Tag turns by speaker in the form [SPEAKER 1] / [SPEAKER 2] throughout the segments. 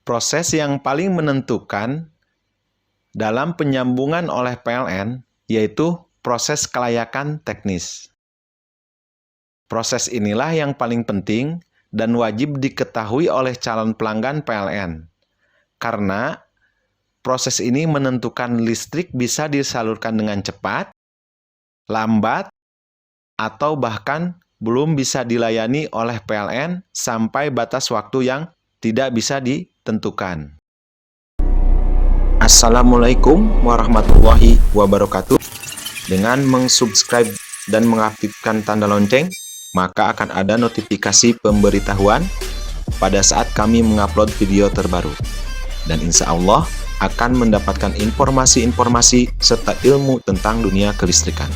[SPEAKER 1] Proses yang paling menentukan dalam penyambungan oleh PLN yaitu proses kelayakan teknis. Proses inilah yang paling penting dan wajib diketahui oleh calon pelanggan PLN, karena proses ini menentukan listrik bisa disalurkan dengan cepat, lambat, atau bahkan belum bisa dilayani oleh PLN sampai batas waktu yang tidak bisa ditentukan. Assalamualaikum warahmatullahi wabarakatuh. Dengan mensubscribe dan mengaktifkan tanda lonceng, maka akan ada notifikasi pemberitahuan pada saat kami mengupload video terbaru. Dan insya Allah akan mendapatkan informasi-informasi serta ilmu tentang dunia kelistrikan.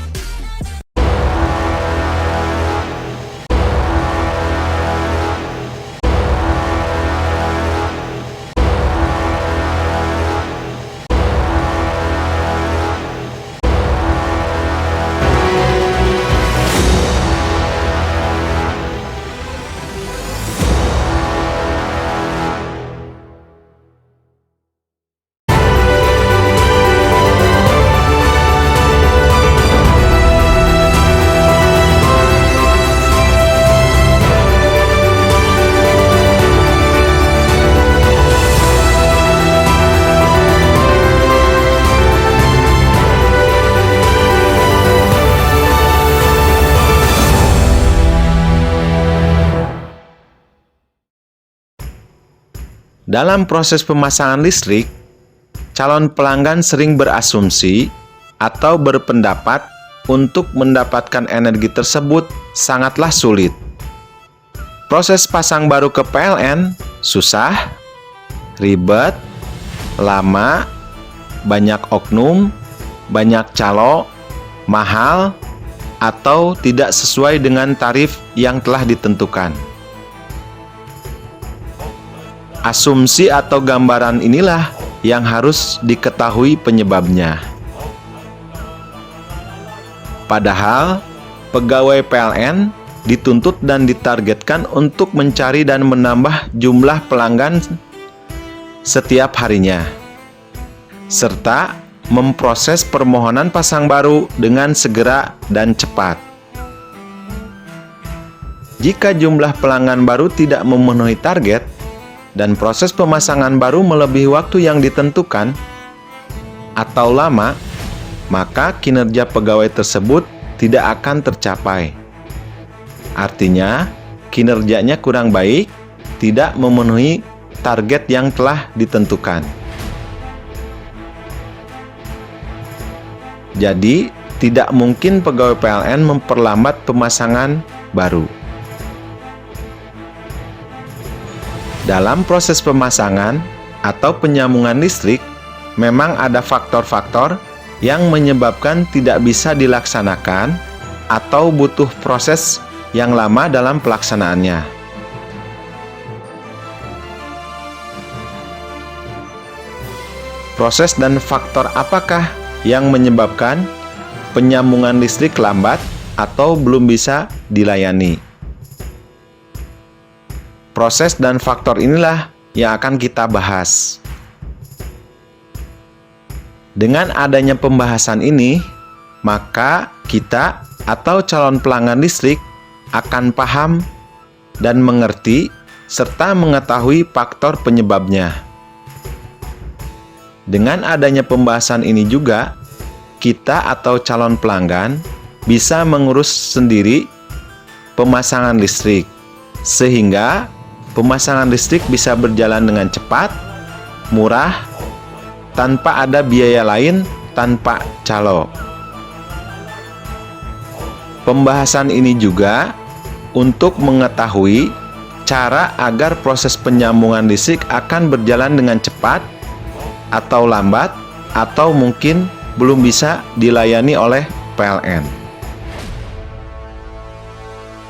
[SPEAKER 1] Dalam proses pemasangan listrik, calon pelanggan sering berasumsi atau berpendapat untuk mendapatkan energi tersebut sangatlah sulit. Proses pasang baru ke PLN susah, ribet, lama, banyak oknum, banyak calo, mahal, atau tidak sesuai dengan tarif yang telah ditentukan. Asumsi atau gambaran inilah yang harus diketahui penyebabnya. Padahal, pegawai PLN dituntut dan ditargetkan untuk mencari dan menambah jumlah pelanggan setiap harinya, serta memproses permohonan pasang baru dengan segera dan cepat. Jika jumlah pelanggan baru tidak memenuhi target, dan proses pemasangan baru melebihi waktu yang ditentukan atau lama, maka kinerja pegawai tersebut tidak akan tercapai. Artinya, kinerjanya kurang baik, tidak memenuhi target yang telah ditentukan. Jadi, tidak mungkin pegawai PLN memperlambat pemasangan baru. Dalam proses pemasangan atau penyambungan listrik, memang ada faktor-faktor yang menyebabkan tidak bisa dilaksanakan atau butuh proses yang lama dalam pelaksanaannya. Proses dan faktor apakah yang menyebabkan penyambungan listrik lambat atau belum bisa dilayani? Proses dan faktor inilah yang akan kita bahas. Dengan adanya pembahasan ini, maka kita atau calon pelanggan listrik akan paham dan mengerti serta mengetahui faktor penyebabnya. Dengan adanya pembahasan ini juga, kita atau calon pelanggan bisa mengurus sendiri pemasangan listrik, sehingga pemasangan listrik bisa berjalan dengan cepat, murah, tanpa ada biaya lain, tanpa calo. Pembahasan ini juga untuk mengetahui cara agar proses penyambungan listrik akan berjalan dengan cepat atau lambat, atau mungkin belum bisa dilayani oleh PLN.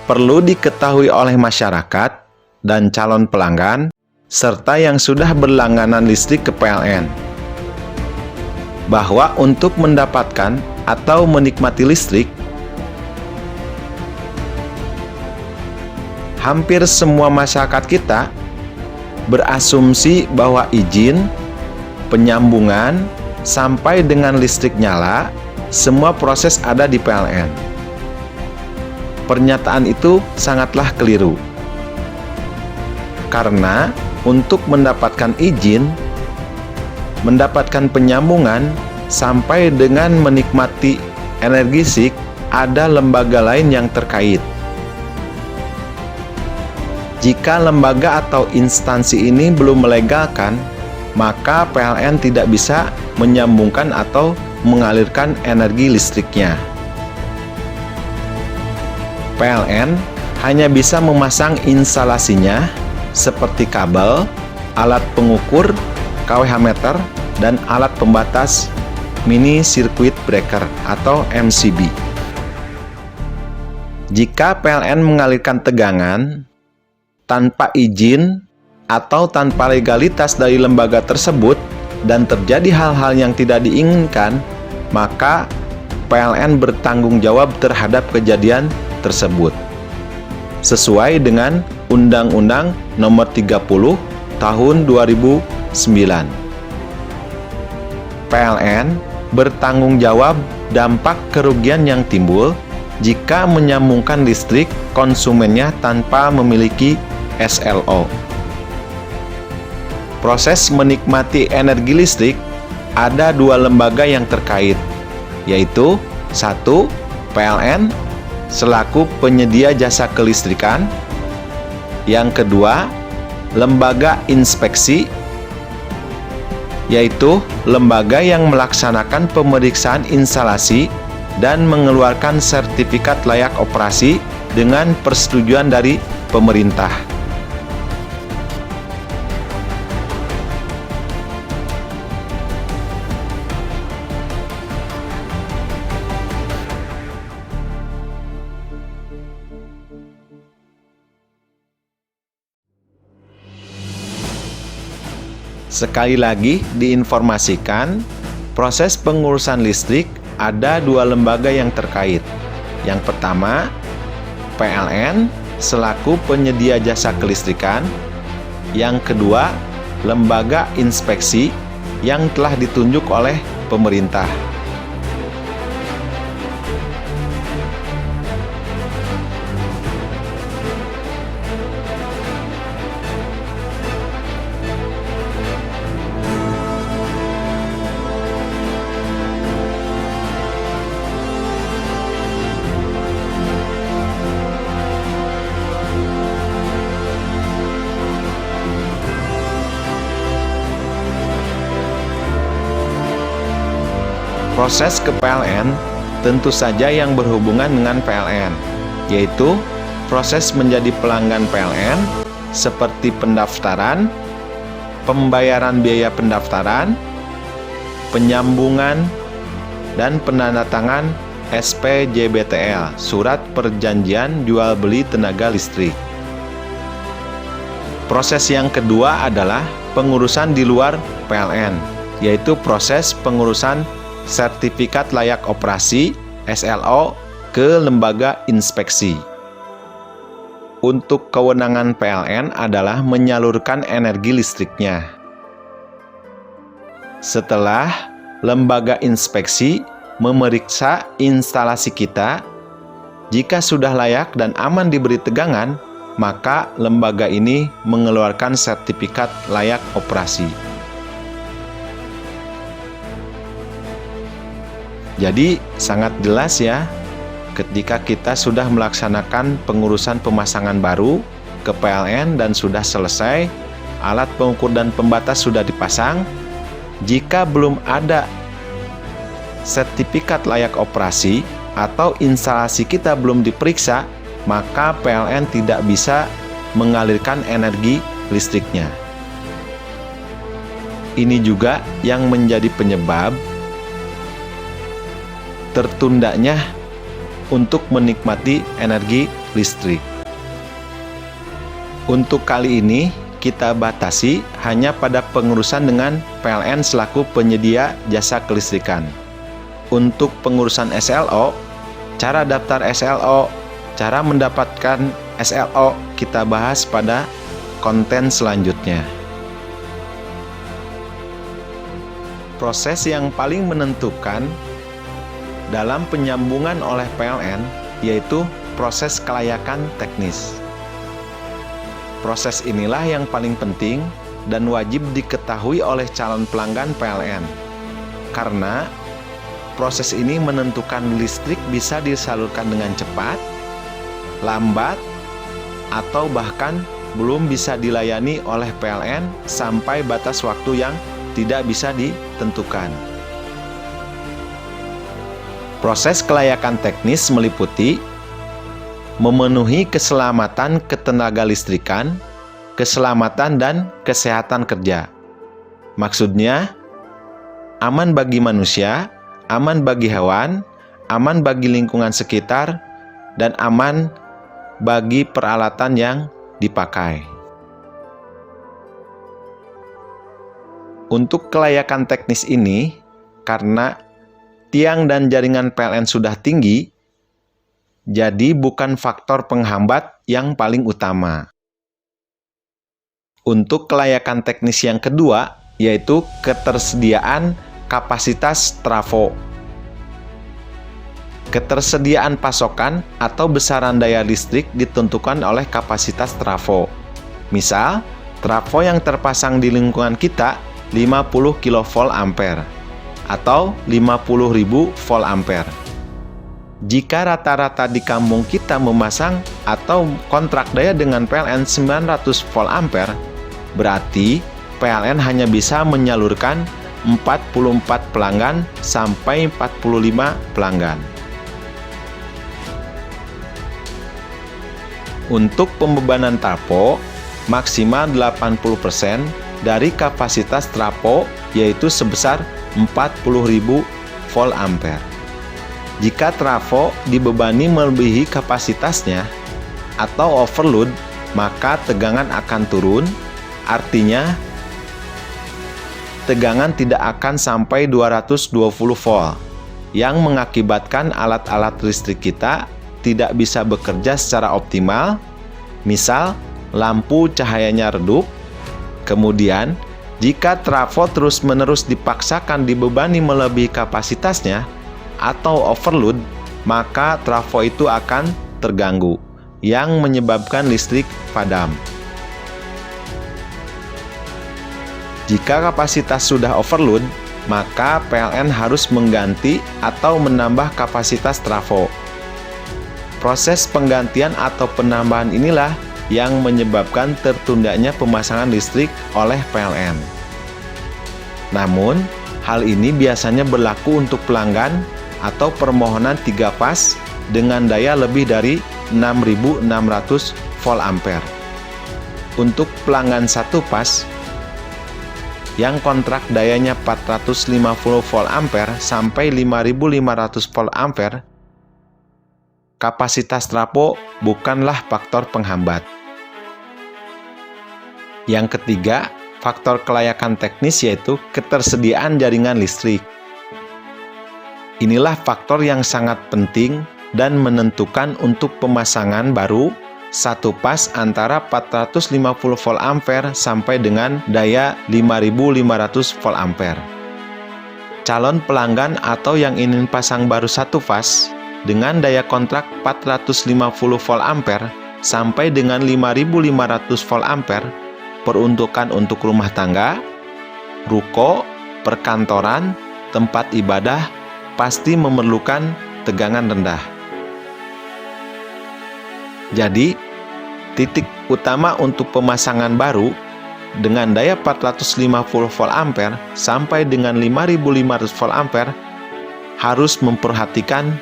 [SPEAKER 1] Perlu diketahui oleh masyarakat dan calon pelanggan, serta yang sudah berlangganan listrik ke PLN, bahwa untuk mendapatkan atau menikmati listrik, hampir semua masyarakat kita berasumsi bahwa izin, penyambungan, sampai dengan listrik nyala, semua proses ada di PLN. Pernyataan itu sangatlah keliru. Karena untuk mendapatkan izin, mendapatkan penyambungan, sampai dengan menikmati energi listrik, ada lembaga lain yang terkait. Jika lembaga atau instansi ini belum melegalkan, maka PLN tidak bisa menyambungkan atau mengalirkan energi listriknya. PLN hanya bisa memasang instalasinya seperti kabel, alat pengukur, kWh meter, dan alat pembatas mini circuit breaker atau MCB. Jika PLN mengalirkan tegangan tanpa izin atau tanpa legalitas dari lembaga tersebut dan terjadi hal-hal yang tidak diinginkan, maka PLN bertanggung jawab terhadap kejadian tersebut sesuai dengan Undang-Undang Nomor 30 Tahun 2009. PLN bertanggung jawab dampak kerugian yang timbul jika menyambungkan listrik konsumennya tanpa memiliki SLO. Proses menikmati energi listrik ada dua lembaga yang terkait, yaitu 1. PLN selaku penyedia jasa kelistrikan. Yang kedua, lembaga inspeksi, yaitu lembaga yang melaksanakan pemeriksaan instalasi dan mengeluarkan sertifikat layak operasi dengan persetujuan dari pemerintah. Sekali lagi diinformasikan, proses pengurusan listrik ada dua lembaga yang terkait. Yang pertama, PLN selaku penyedia jasa kelistrikan. Yang kedua, lembaga inspeksi yang telah ditunjuk oleh pemerintah. Proses ke PLN tentu saja yang berhubungan dengan PLN, yaitu proses menjadi pelanggan PLN seperti pendaftaran, pembayaran biaya pendaftaran, penyambungan, dan penandatangan SPJBTL, Surat Perjanjian Jual Beli Tenaga Listrik. Proses yang kedua adalah pengurusan di luar PLN, yaitu proses pengurusan sertifikat layak operasi SLO ke lembaga inspeksi. Untuk kewenangan PLN adalah menyalurkan energi listriknya. Setelah lembaga inspeksi memeriksa instalasi kita, jika sudah layak dan aman diberi tegangan, maka lembaga ini mengeluarkan sertifikat layak operasi. Jadi sangat jelas ya, ketika kita sudah melaksanakan pengurusan pemasangan baru ke PLN dan sudah selesai, alat pengukur dan pembatas sudah dipasang, jika belum ada sertifikat layak operasi atau instalasi kita belum diperiksa, maka PLN tidak bisa mengalirkan energi listriknya. Ini juga yang menjadi penyebab tertundanya untuk menikmati energi listrik. Untuk kali ini kita batasi hanya pada pengurusan dengan PLN selaku penyedia jasa kelistrikan. Untuk pengurusan SLO, cara daftar SLO, cara mendapatkan SLO kita bahas pada konten selanjutnya. Proses yang paling menentukan dalam penyambungan oleh PLN yaitu proses kelayakan teknis. Proses inilah yang paling penting dan wajib diketahui oleh calon pelanggan PLN, karena proses ini menentukan listrik bisa disalurkan dengan cepat, lambat, atau bahkan belum bisa dilayani oleh PLN sampai batas waktu yang tidak bisa ditentukan. Proses kelayakan teknis meliputi memenuhi keselamatan ketenaga listrikan, keselamatan dan kesehatan kerja. Maksudnya, aman bagi manusia, aman bagi hewan, aman bagi lingkungan sekitar, dan aman bagi peralatan yang dipakai. Untuk kelayakan teknis ini, karena tiang dan jaringan PLN sudah tinggi, jadi bukan faktor penghambat yang paling utama. Untuk kelayakan teknis yang kedua, yaitu ketersediaan kapasitas trafo. Ketersediaan pasokan atau besaran daya listrik ditentukan oleh kapasitas trafo. Misal, trafo yang terpasang di lingkungan kita 50 kV ampere atau 50.000 volt ampere. Jika rata-rata di kampung kita memasang atau kontrak daya dengan PLN 900 volt ampere, berarti PLN hanya bisa menyalurkan 44 pelanggan sampai 45 pelanggan. Untuk pembebanan trafo, maksimal 80% dari kapasitas trafo, yaitu sebesar 40.000 volt ampere. Jika trafo dibebani melebihi kapasitasnya atau overload, maka tegangan akan turun, artinya tegangan tidak akan sampai 220 volt, yang mengakibatkan alat-alat listrik kita tidak bisa bekerja secara optimal, misal lampu cahayanya redup. Kemudian, jika trafo terus-menerus dipaksakan dibebani melebihi kapasitasnya atau overload, maka trafo itu akan terganggu, yang menyebabkan listrik padam. Jika kapasitas sudah overload, maka PLN harus mengganti atau menambah kapasitas trafo. Proses penggantian atau penambahan inilah yang menyebabkan tertundanya pemasangan listrik oleh PLN. Namun, hal ini biasanya berlaku untuk pelanggan atau permohonan 3 fas dengan daya lebih dari 6.600 volt ampere. Untuk pelanggan 1 fas yang kontrak dayanya 450 volt ampere sampai 5.500 volt ampere, kapasitas trafo bukanlah faktor penghambat. Yang ketiga, faktor kelayakan teknis yaitu ketersediaan jaringan listrik. Inilah faktor yang sangat penting dan menentukan untuk pemasangan baru 1 fas antara 450 volt ampere sampai dengan daya 5.500 volt ampere. Calon pelanggan atau yang ingin pasang baru 1 fas dengan daya kontrak 450 volt ampere sampai dengan 5.500 volt ampere, peruntukan untuk rumah tangga, ruko, perkantoran, tempat ibadah, pasti memerlukan tegangan rendah. Jadi, titik utama untuk pemasangan baru dengan daya 450 volt ampere sampai dengan 5.500 volt ampere harus memperhatikan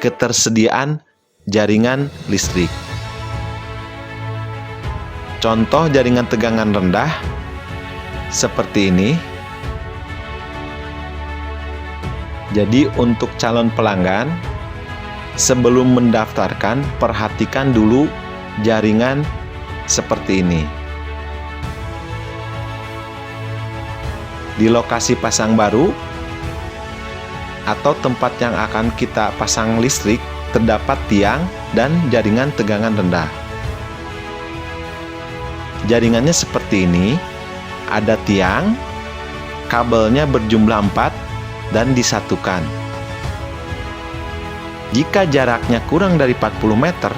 [SPEAKER 1] ketersediaan jaringan listrik. Contoh jaringan tegangan rendah seperti ini. Jadi untuk calon pelanggan, sebelum mendaftarkan, perhatikan dulu jaringan seperti ini. Di lokasi pasang baru atau tempat yang akan kita pasang listrik, terdapat tiang dan jaringan tegangan rendah. jaringannya seperti ini. Ada tiang, kabelnya berjumlah 4 dan disatukan. Jika jaraknya kurang dari 40 meter,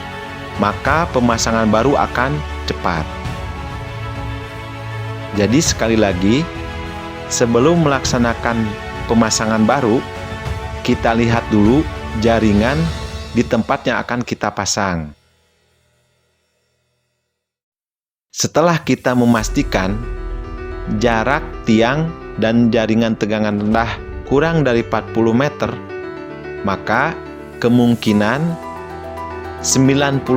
[SPEAKER 1] maka pemasangan baru akan cepat. Jadi sekali lagi, sebelum melaksanakan pemasangan baru, kita lihat dulu jaringan di tempat yang akan kita pasang. Setelah kita memastikan jarak tiang dan jaringan tegangan rendah kurang dari 40 meter, maka kemungkinan 99%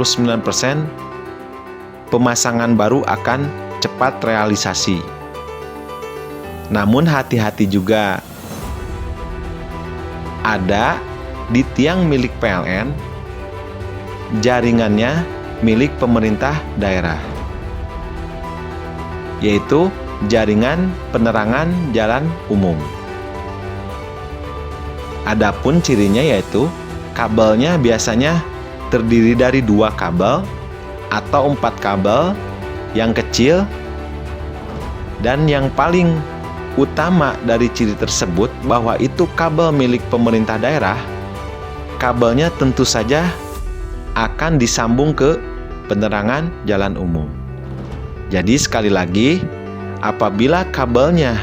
[SPEAKER 1] pemasangan baru akan cepat realisasi. Namun hati-hati juga, ada di tiang milik PLN, jaringannya milik pemerintah daerah, yaitu jaringan penerangan jalan umum. Adapun cirinya yaitu kabelnya biasanya terdiri dari 2 kabel atau 4 kabel yang kecil, dan yang paling utama dari ciri tersebut bahwa itu kabel milik pemerintah daerah. Kabelnya tentu saja akan disambung ke penerangan jalan umum. Jadi sekali lagi, apabila kabelnya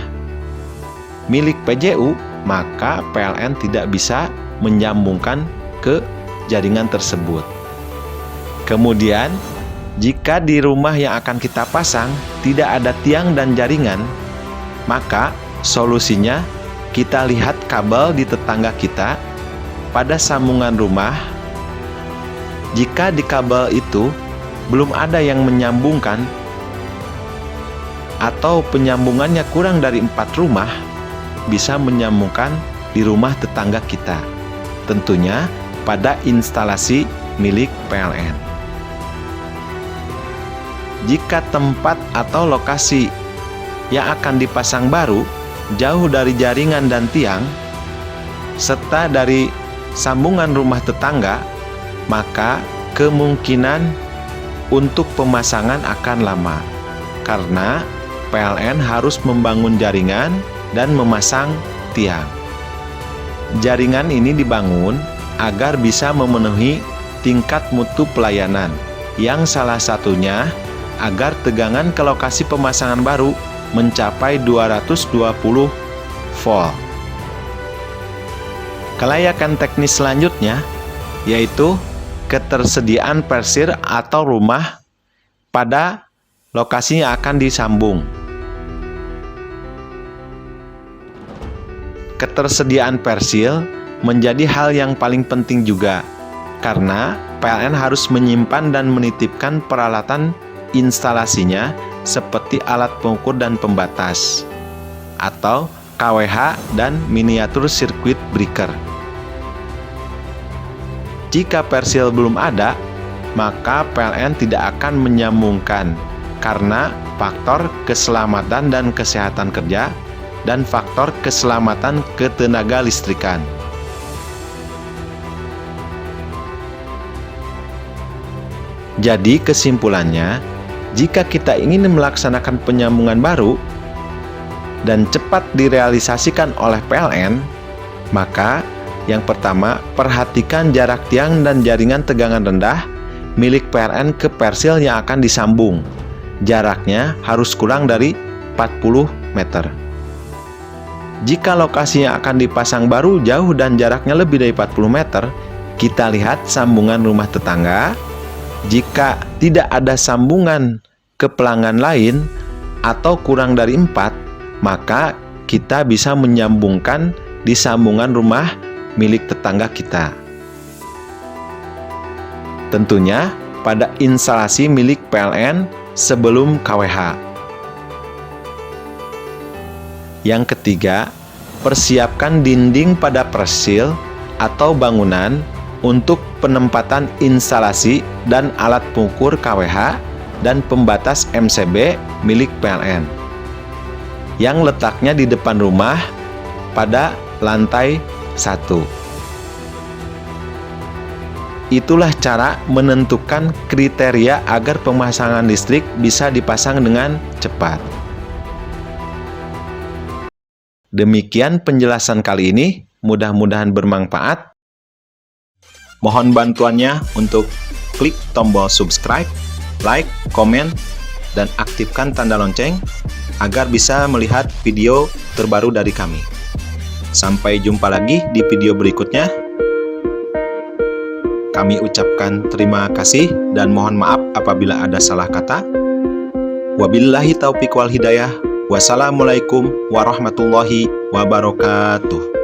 [SPEAKER 1] milik PJU, maka PLN tidak bisa menyambungkan ke jaringan tersebut. Kemudian, jika di rumah yang akan kita pasang tidak ada tiang dan jaringan, maka solusinya kita lihat kabel di tetangga kita pada sambungan rumah. Jika di kabel itu belum ada yang menyambungkan atau penyambungannya kurang dari 4 rumah, bisa menyambungkan di rumah tetangga kita. Tentunya pada instalasi milik PLN. Jika tempat atau lokasi yang akan dipasang baru jauh dari jaringan dan tiang, serta dari sambungan rumah tetangga, maka kemungkinan untuk pemasangan akan lama, karena PLN harus membangun jaringan dan memasang tiang. Jaringan ini dibangun agar bisa memenuhi tingkat mutu pelayanan, yang salah satunya agar tegangan ke lokasi pemasangan baru mencapai 220 volt. Kelayakan teknis selanjutnya yaitu ketersediaan persir atau rumah pada lokasi yang akan disambung. Ketersediaan persil menjadi hal yang paling penting juga, karena PLN harus menyimpan dan menitipkan peralatan instalasinya seperti alat pengukur dan pembatas atau KWH dan miniatur sirkuit breaker. Jika persil belum ada, maka PLN tidak akan menyambungkan karena faktor keselamatan dan kesehatan kerja dan faktor keselamatan ketenaga listrikan. Jadi kesimpulannya, jika kita ingin melaksanakan penyambungan baru dan cepat direalisasikan oleh PLN, maka yang pertama, perhatikan jarak tiang dan jaringan tegangan rendah milik PLN ke persil yang akan disambung. Jaraknya harus kurang dari 40 meter. Jika lokasi yang akan dipasang baru jauh dan jaraknya lebih dari 40 meter, kita lihat sambungan rumah tetangga. Jika tidak ada sambungan ke pelanggan lain atau kurang dari 4, maka kita bisa menyambungkan di sambungan rumah milik tetangga kita. Tentunya pada instalasi milik PLN sebelum KWH. Yang ketiga, persiapkan dinding pada persil atau bangunan untuk penempatan instalasi dan alat pengukur KWH dan pembatas MCB milik PLN yang letaknya di depan rumah pada lantai 1. Itulah cara menentukan kriteria agar pemasangan listrik bisa dipasang dengan cepat. Demikian penjelasan kali ini, mudah-mudahan bermanfaat. Mohon bantuannya untuk klik tombol subscribe, like, komen, dan aktifkan tanda lonceng agar bisa melihat video terbaru dari kami. Sampai jumpa lagi di video berikutnya. Kami ucapkan terima kasih dan mohon maaf apabila ada salah kata. Wabillahi taufiq wal hidayah. Wassalamualaikum warahmatullahi wabarakatuh.